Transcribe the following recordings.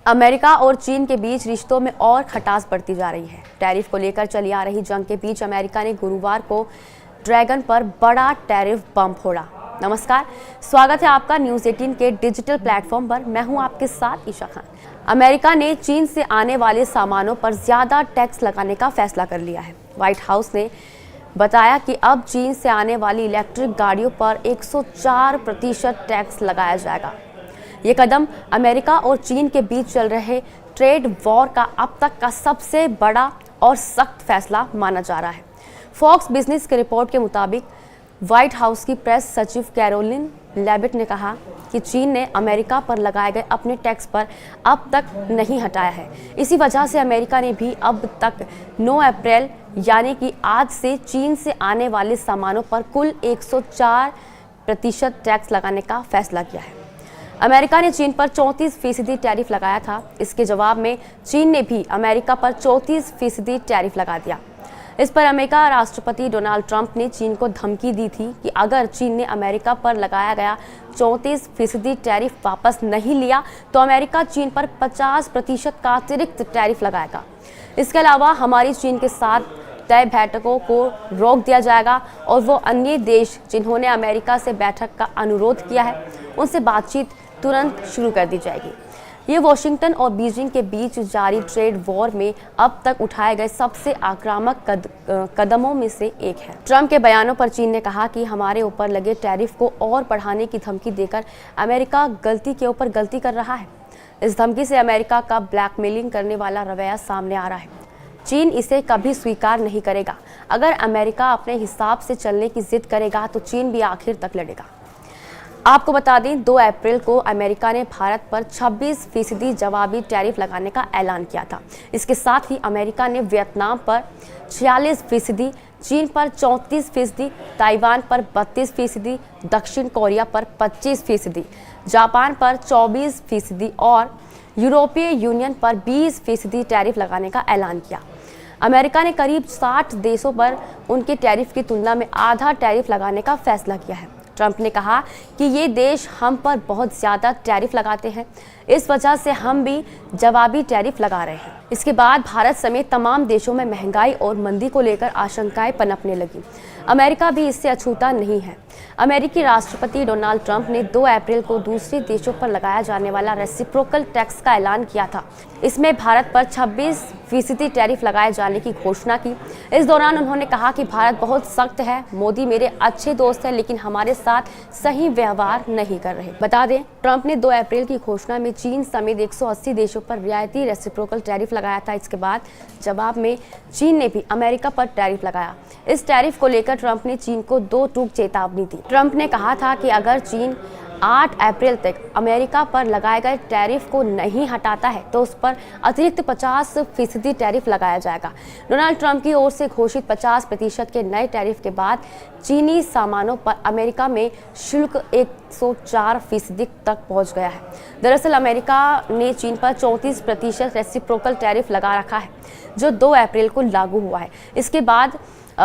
America और चीन के बीच रिश्तों में और खटास बढ़ती जा रही है। टैरिफ को लेकर चली आ रही जंग के बीच अमेरिका ने गुरुवार को ड्रैगन पर बड़ा टैरिफ बम फोड़ा। नमस्कार, स्वागत है आपका न्यूज़ 18 के डिजिटल प्लेटफॉर्म पर। मैं हूं आपके साथ ईशा खान। अमेरिका ने चीन से आने वाले सामानों पर ज्यादा टैक्स लगाने का फैसला कर लिया है। व्हाइट हाउस ने बताया कि अब चीन से आने वाली इलेक्ट्रिक गाड़ियों पर 104% टैक्स लगाया जाएगा। ये कदम अमेरिका और चीन के बीच चल रहे ट्रेड वॉर का अब तक का सबसे बड़ा और सख्त फैसला माना जा रहा है। फॉक्स बिजनेस के रिपोर्ट के मुताबिक व्हाइट हाउस की प्रेस सचिव कैरोलिन लेविट ने कहा कि चीन ने अमेरिका पर लगाए गए अपने टैक्स पर अब तक नहीं हटाया है। इसी वजह से अमेरिका ने भी अब तक 9 अप्रैल यानी कि आज से चीन से आने वाले सामानों पर कुल 104% टैक्स लगाने का फैसला किया है। अमेरिका ने चीन पर 34% टैरिफ लगाया था। इसके जवाब में चीन ने भी अमेरिका पर 34% टैरिफ लगा दिया। इस पर अमेरिका राष्ट्रपति डोनाल्ड ट्रंप ने चीन को धमकी दी थी कि अगर चीन ने अमेरिका पर लगाया गया 34% टैरिफ वापस नहीं लिया तो अमेरिका चीन पर 50% का अतिरिक्त टैरिफ लगाएगा। इसके अलावा हमारी चीन के साथ तय बैठकों को रोक दिया जाएगा और वो अन्य देश जिन्होंने अमेरिका से बैठक का अनुरोध किया है उनसे बातचीत तुरंत शुरू कर दी जाएगी। ये वॉशिंगटन और बीजिंग के बीच जारी ट्रेड वॉर में अब तक उठाए गए सबसे आक्रामक कदमों में से एक है। ट्रंप के बयानों पर चीन ने कहा कि हमारे ऊपर लगे टैरिफ को और बढ़ाने की धमकी देकर अमेरिका गलती के ऊपर गलती कर रहा है। इस धमकी से अमेरिका का ब्लैकमेलिंग करने वाला रवैया सामने आ रहा है। चीन इसे कभी स्वीकार नहीं करेगा। अगर अमेरिका अपने हिसाब से चलने की जिद करेगा तो चीन भी आखिर तक लड़ेगा। आपको बता दें 2 अप्रैल को अमेरिका ने भारत पर 26% जवाबी टैरिफ लगाने का ऐलान किया था। इसके साथ ही अमेरिका ने वियतनाम पर 46%, चीन पर 34%, ताइवान पर 32%, दक्षिण कोरिया पर 25%, जापान पर 24% और यूरोपीय यूनियन पर 20% टैरिफ लगाने का ऐलान किया। अमेरिका ने करीब 60 देशों पर उनके टैरिफ की तुलना में आधा टैरिफ लगाने का फैसला किया है। ट्रंप ने कहा कि ये देश हम पर बहुत ज़्यादा टैरिफ लगाते हैं, इस वजह से हम भी जवाबी टैरिफ लगा रहे हैं। इसके बाद भारत समेत तमाम देशों में महंगाई और मंदी को लेकर आशंकाएं पनपने लगी। अमेरिका भी इससे अछूता नहीं है। अमेरिकी राष्ट्रपति डोनाल्ड ट्रंप ने 2 अप्रैल को दूसरे देशों पर लगाया जाने वाला रेसिप्रोकल टैक्स का ऐलान किया था। इसमें भारत पर 26% टैरिफ लगाए जाने की घोषणा की। इस दौरान उन्होंने कहा कि भारत बहुत सख्त है, मोदी मेरे अच्छे दोस्त हैं लेकिन हमारे साथ सही व्यवहार नहीं कर रहे। बता दें, ट्रंप ने 2 अप्रैल की घोषणा में चीन समेत 180 देशों पर रियायती रेसिप्रोकल टैरिफ लगाया था। इसके बाद जवाब में चीन ने भी अमेरिका पर टैरिफ लगाया। इस टैरिफ को लेकर ट्रंप ने चीन को 2 टूक चेतावनी दी। ट्रंप ने कहा था कि अगर चीन 8 अप्रैल तक अमेरिका पर लगाए गए टैरिफ को नहीं हटाता है तो उस पर अतिरिक्त 50% टैरिफ लगाया जाएगा। डोनाल्ड ट्रंप की ओर से घोषित 50% के नए टैरिफ के बाद चीनी सामानों पर अमेरिका में शुल्क 104% तक पहुंच गया है। दरअसल अमेरिका ने चीन पर 34% रेसिप्रोकल टैरिफ लगा रखा है जो 2 अप्रैल को लागू हुआ है।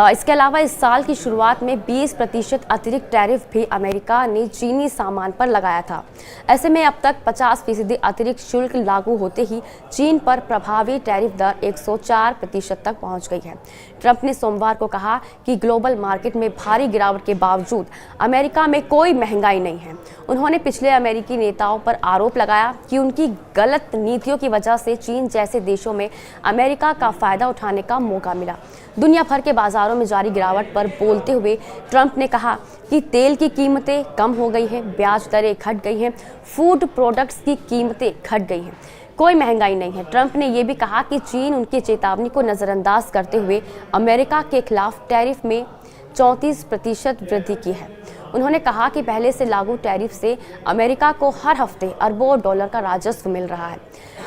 इसके अलावा इस साल की शुरुआत में 20% अतिरिक्त टैरिफ भी अमेरिका ने चीनी सामान पर लगाया था। ऐसे में अब तक 50% अतिरिक्त शुल्क लागू होते ही चीन पर प्रभावी टैरिफ दर 104% तक पहुंच गई है। ट्रंप ने सोमवार को कहा कि ग्लोबल मार्केट में भारी गिरावट के बावजूद अमेरिका में कोई महंगाई नहीं है। उन्होंने पिछले अमेरिकी नेताओं पर आरोप लगाया कि उनकी गलत नीतियों की वजह से चीन जैसे देशों में अमेरिका का फायदा उठाने का मौका मिला। दुनिया भर के बाजारों में जारी गिरावट पर बोलते हुए ट्रंप ने कहा कि तेल की कीमतें कम हो गई हैं, ब्याज दरें घट गई हैं, फूड प्रोडक्ट्स की कीमतें घट गई हैं, कोई महंगाई नहीं है। ट्रंप ने यह भी कहा कि चीन उनकी चेतावनी को नज़रअंदाज करते हुए अमेरिका के खिलाफ टैरिफ में 34% वृद्धि की है। उन्होंने कहा कि पहले से लागू टैरिफ से अमेरिका को हर हफ्ते अरबों डॉलर का राजस्व मिल रहा है।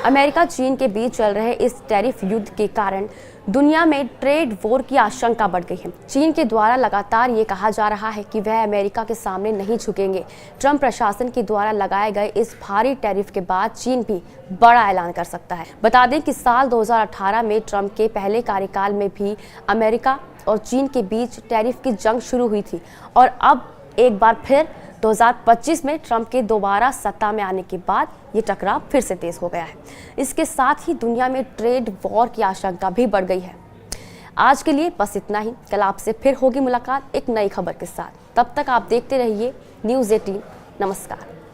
अमेरिका चीन के बीच चल रहे इस टैरिफ युद्ध के कारण दुनिया में ट्रेड वॉर की आशंका बढ़ गई है। चीन के द्वारा लगातार ये कहा जा रहा है कि वह अमेरिका के सामने नहीं झुकेंगे। ट्रंप प्रशासन के द्वारा लगाए गए इस भारी टैरिफ के बाद चीन भी बड़ा ऐलान कर सकता है। बता दें कि साल 2018 में ट्रंप के पहले कार्यकाल में भी अमेरिका और चीन के बीच टैरिफ की जंग शुरू हुई थी और अब एक बार फिर 2025 में ट्रंप के दोबारा सत्ता में आने के बाद ये टकराव फिर से तेज हो गया है। इसके साथ ही दुनिया में ट्रेड वॉर की आशंका भी बढ़ गई है। आज के लिए बस इतना ही। कल आपसे फिर होगी मुलाकात एक नई खबर के साथ। तब तक आप देखते रहिए न्यूज़ 18। नमस्कार।